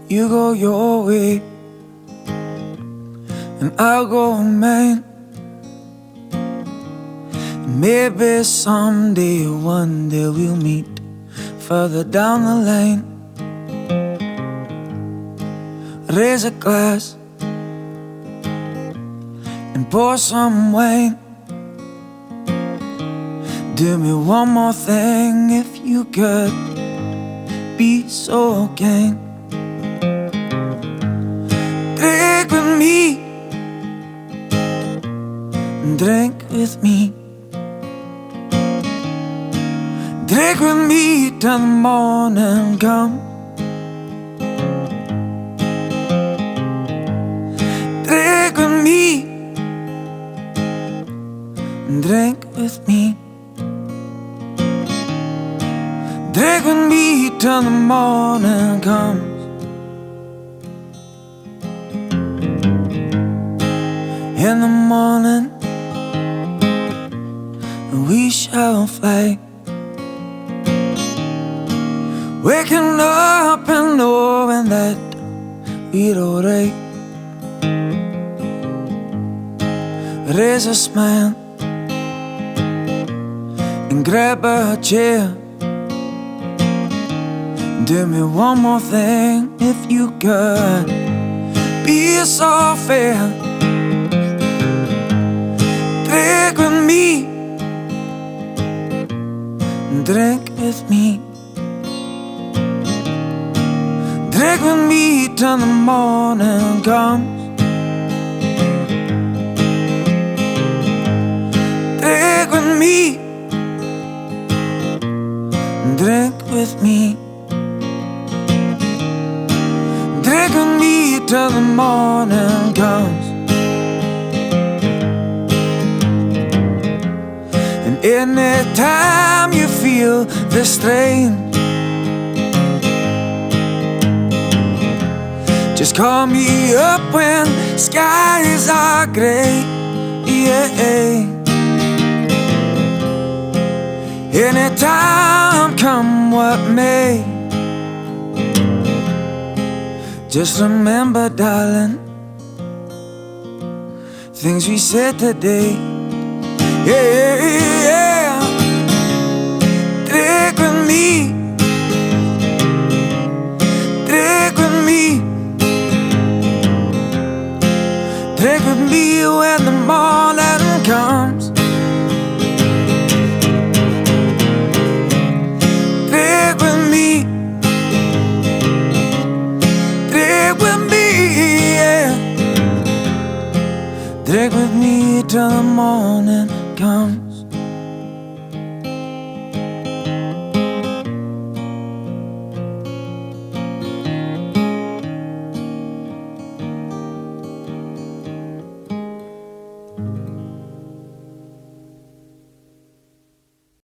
You go your way and I'll go mine. Maybe someday, one day we'll meet further down the lane. Raise a glass and pour some wine. Do me one more thing if you could be so kind. Drink with me, drink with me. Drink with me till the morning comes. Drink with me, drink with me. Drink with me till the morning comes. In the morning we shall fly, waking up and knowing that we're alright. Raise a smile and grab a chair. Do me one more thing if you could be so fair. Drink with me, drink with me. Drink with me till the morning comes. Drink with me, drink with me. Drink with me till the morning comes. And anytime you feel the strain, just call me up when skies are gray. Yeah. Anytime, come what may. Just remember, darling, things we said today. Yeah. Drink with me, drink with me. Drink with me when the morning comes. Drink with me, drink with me, yeah. Drink with me till the morning comes.